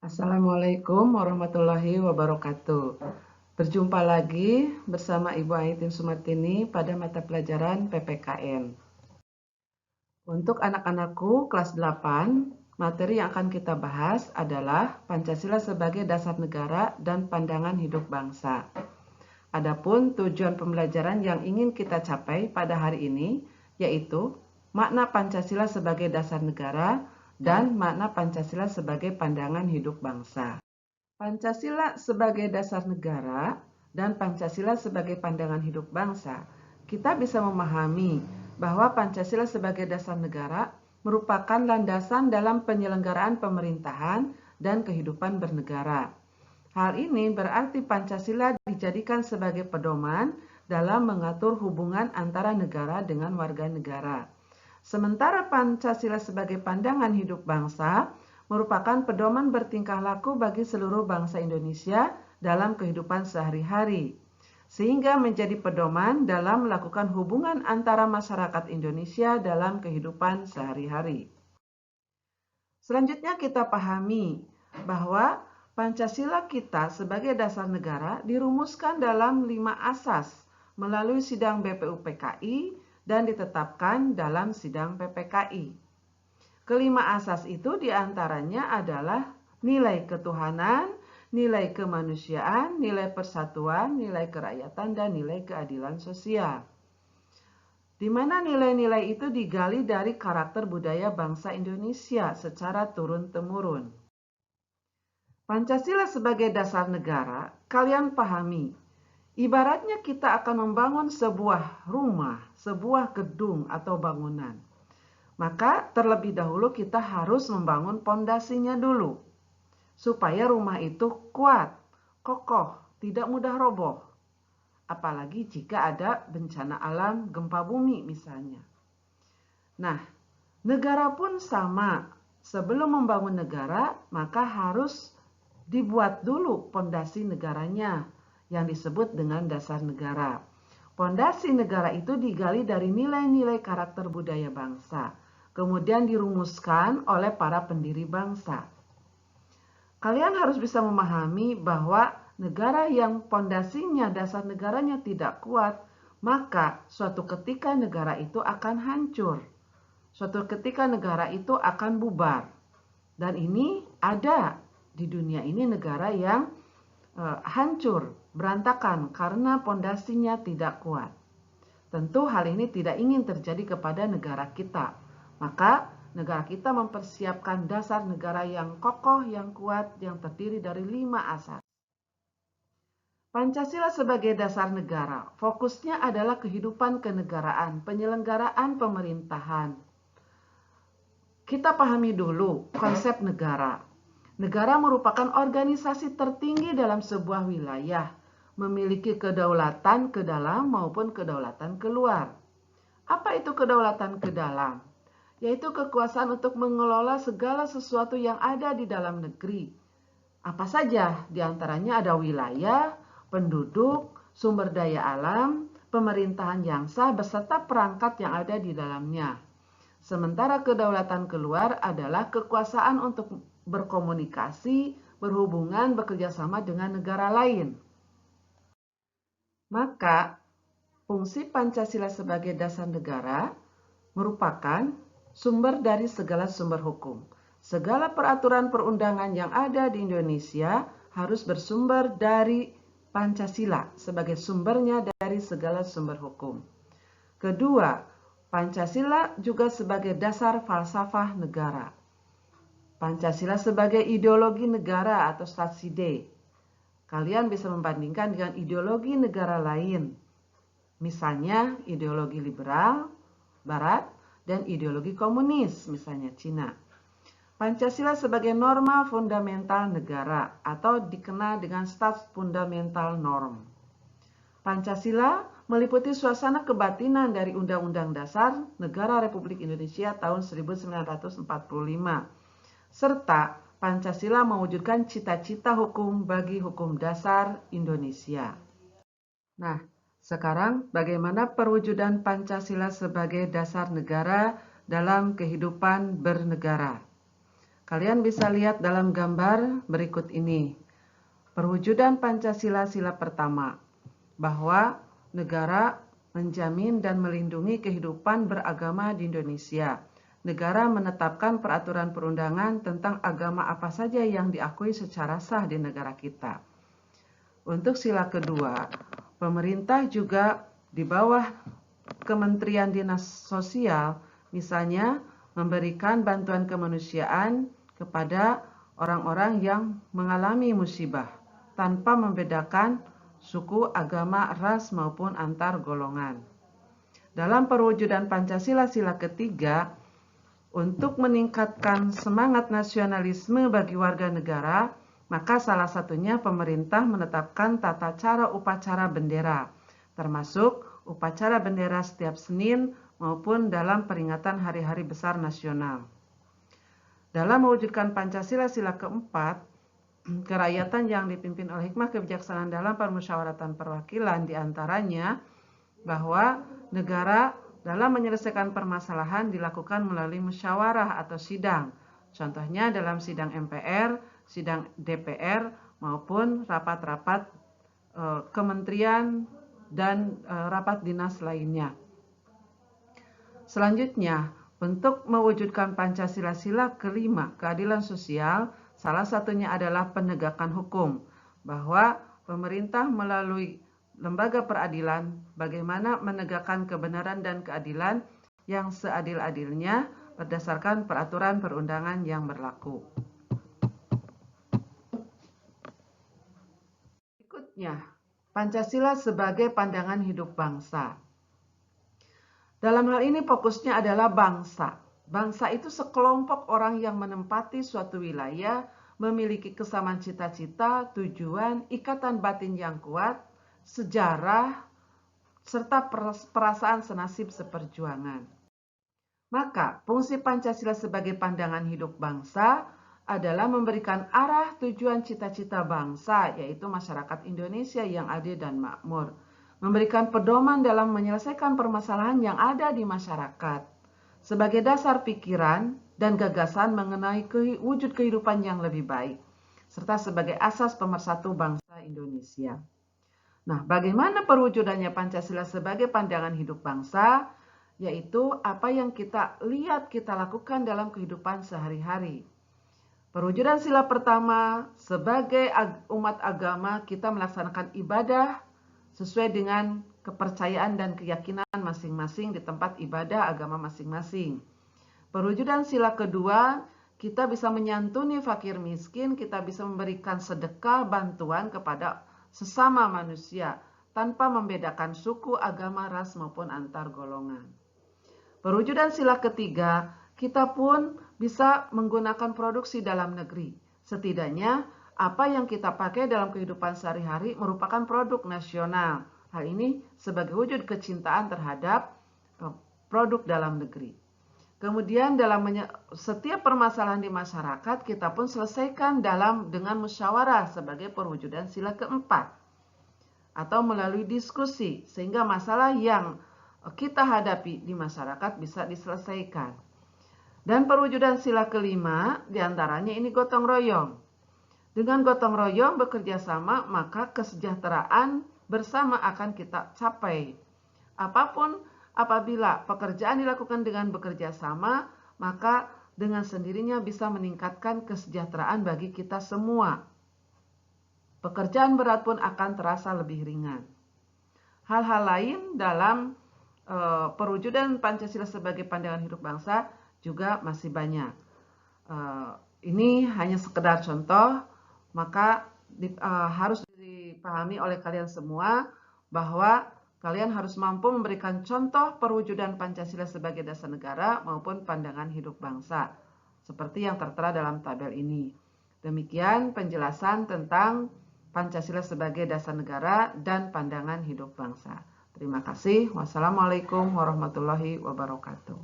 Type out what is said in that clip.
Assalamualaikum warahmatullahi wabarakatuh. Berjumpa lagi bersama Ibu Aitin Sumartini pada mata pelajaran PPKN. Untuk anak-anakku kelas 8, materi yang akan kita bahas adalah Pancasila sebagai dasar negara dan pandangan hidup bangsa. Adapun tujuan pembelajaran yang ingin kita capai pada hari ini yaitu makna Pancasila sebagai dasar negara dan makna Pancasila sebagai pandangan hidup bangsa. Pancasila sebagai dasar negara dan Pancasila sebagai pandangan hidup bangsa, kita bisa memahami bahwa Pancasila sebagai dasar negara merupakan landasan dalam penyelenggaraan pemerintahan dan kehidupan bernegara. Hal ini berarti Pancasila dijadikan sebagai pedoman dalam mengatur hubungan antara negara dengan warga negara. Sementara Pancasila sebagai pandangan hidup bangsa merupakan pedoman bertingkah laku bagi seluruh bangsa Indonesia dalam kehidupan sehari-hari, sehingga menjadi pedoman dalam melakukan hubungan antara masyarakat Indonesia dalam kehidupan sehari-hari. Selanjutnya kita pahami bahwa Pancasila kita sebagai dasar negara dirumuskan dalam 5 asas melalui sidang BPUPKI dan ditetapkan dalam sidang PPKI. Kelima asas itu diantaranya adalah nilai ketuhanan, nilai kemanusiaan, nilai persatuan, nilai kerakyatan, dan nilai keadilan sosial. Di mana nilai-nilai itu digali dari karakter budaya bangsa Indonesia secara turun-temurun. Pancasila sebagai dasar negara, kalian pahami, ibaratnya kita akan membangun sebuah rumah, sebuah gedung atau bangunan. Maka terlebih dahulu kita harus membangun pondasinya dulu, supaya rumah itu kuat, kokoh, tidak mudah roboh. Apalagi jika ada bencana alam, gempa bumi misalnya. Nah, negara pun sama. Sebelum membangun negara, maka harus dibuat dulu pondasi negaranya yang disebut dengan dasar negara. Pondasi negara itu digali dari nilai-nilai karakter budaya bangsa, kemudian dirumuskan oleh para pendiri bangsa. Kalian harus bisa memahami bahwa negara yang pondasinya, dasar negaranya tidak kuat, maka suatu ketika negara itu akan hancur. Suatu ketika negara itu akan bubar. Dan ini ada di dunia ini negara yang hancur, berantakan karena pondasinya tidak kuat. Tentu hal ini tidak ingin terjadi kepada negara kita. Maka negara kita mempersiapkan dasar negara yang kokoh, yang kuat, yang terdiri dari 5 asas. Pancasila sebagai dasar negara, fokusnya adalah kehidupan kenegaraan, penyelenggaraan pemerintahan. Kita pahami dulu konsep negara. Negara merupakan organisasi tertinggi dalam sebuah wilayah, memiliki kedaulatan ke dalam maupun kedaulatan keluar. Apa itu kedaulatan ke dalam? Yaitu kekuasaan untuk mengelola segala sesuatu yang ada di dalam negeri. Apa saja? Di antaranya ada wilayah, penduduk, sumber daya alam, pemerintahan yang sah beserta perangkat yang ada di dalamnya. Sementara kedaulatan keluar adalah kekuasaan untuk berkomunikasi, berhubungan, bekerja sama dengan negara lain. Maka, fungsi Pancasila sebagai dasar negara merupakan sumber dari segala sumber hukum. Segala peraturan perundangan yang ada di Indonesia harus bersumber dari Pancasila sebagai sumbernya dari segala sumber hukum. Kedua, Pancasila juga sebagai dasar falsafah negara. Pancasila sebagai ideologi negara atau Statside. Kalian bisa membandingkan dengan ideologi negara lain. Misalnya ideologi liberal, barat, dan ideologi komunis, misalnya Cina. Pancasila sebagai norma fundamental negara atau dikenal dengan Staatsfundamental Norm. Pancasila meliputi suasana kebatinan dari Undang-Undang Dasar Negara Republik Indonesia tahun 1945, serta Pancasila mewujudkan cita-cita hukum bagi hukum dasar Indonesia. Nah, sekarang bagaimana perwujudan Pancasila sebagai dasar negara dalam kehidupan bernegara? Kalian bisa lihat dalam gambar berikut ini. Perwujudan Pancasila sila pertama, bahwa negara menjamin dan melindungi kehidupan beragama di Indonesia. Negara menetapkan peraturan perundangan tentang agama apa saja yang diakui secara sah di negara kita. Untuk sila kedua, pemerintah juga di bawah Kementerian Dinas Sosial, misalnya memberikan bantuan kemanusiaan kepada orang-orang yang mengalami musibah tanpa membedakan suku, agama, ras maupun antar golongan. Dalam perwujudan Pancasila sila ketiga, untuk meningkatkan semangat nasionalisme bagi warga negara, maka salah satunya pemerintah menetapkan tata cara upacara bendera, termasuk upacara bendera setiap Senin maupun dalam peringatan hari-hari besar nasional. Dalam mewujudkan Pancasila sila keempat, kerakyatan yang dipimpin oleh hikmah kebijaksanaan dalam permusyawaratan perwakilan diantaranya bahwa negara dalam menyelesaikan permasalahan dilakukan melalui musyawarah atau sidang. Contohnya dalam sidang MPR, sidang DPR, maupun rapat-rapat kementerian dan rapat dinas lainnya. Selanjutnya, untuk mewujudkan Pancasila sila kelima, keadilan sosial, salah satunya adalah penegakan hukum, bahwa pemerintah melalui lembaga peradilan bagaimana menegakkan kebenaran dan keadilan yang seadil-adilnya berdasarkan peraturan perundangan yang berlaku. Berikutnya, Pancasila sebagai pandangan hidup bangsa. Dalam hal ini fokusnya adalah bangsa. Bangsa itu sekelompok orang yang menempati suatu wilayah, memiliki kesamaan cita-cita, tujuan, ikatan batin yang kuat, sejarah, serta perasaan senasib seperjuangan. Maka, fungsi Pancasila sebagai pandangan hidup bangsa adalah memberikan arah tujuan cita-cita bangsa, yaitu masyarakat Indonesia yang adil dan makmur. Memberikan pedoman dalam menyelesaikan permasalahan yang ada di masyarakat, sebagai dasar pikiran dan gagasan mengenai wujud kehidupan yang lebih baik, serta sebagai asas pemersatu bangsa Indonesia. Nah, bagaimana perwujudannya Pancasila sebagai pandangan hidup bangsa? Yaitu apa yang kita lihat, kita lakukan dalam kehidupan sehari-hari. Perwujudan sila pertama, sebagai umat agama, kita melaksanakan ibadah sesuai dengan kepercayaan dan keyakinan masing-masing di tempat ibadah agama masing-masing. Perwujudan sila kedua, kita bisa menyantuni fakir miskin, kita bisa memberikan sedekah, bantuan kepada sesama manusia tanpa membedakan suku, agama, ras maupun antar golongan. Perwujudan sila ketiga, kita pun bisa menggunakan produksi dalam negeri. Setidaknya apa yang kita pakai dalam kehidupan sehari-hari merupakan produk nasional. Hal ini sebagai wujud kecintaan terhadap produk dalam negeri. Kemudian dalam setiap permasalahan di masyarakat kita pun selesaikan dengan musyawarah sebagai perwujudan sila keempat atau melalui diskusi sehingga masalah yang kita hadapi di masyarakat bisa diselesaikan. Dan perwujudan sila kelima diantaranya ini gotong royong. Dengan gotong royong bekerja sama maka kesejahteraan bersama akan kita capai. Apabila pekerjaan dilakukan dengan bekerja sama, maka dengan sendirinya bisa meningkatkan kesejahteraan bagi kita semua. Pekerjaan berat pun akan terasa lebih ringan. Hal-hal lain dalam perwujudan Pancasila sebagai pandangan hidup bangsa juga masih banyak. Ini hanya sekedar contoh, maka harus dipahami oleh kalian semua bahwa kalian harus mampu memberikan contoh perwujudan Pancasila sebagai dasar negara maupun pandangan hidup bangsa, seperti yang tertera dalam tabel ini. Demikian penjelasan tentang Pancasila sebagai dasar negara dan pandangan hidup bangsa. Terima kasih. Wassalamualaikum warahmatullahi wabarakatuh.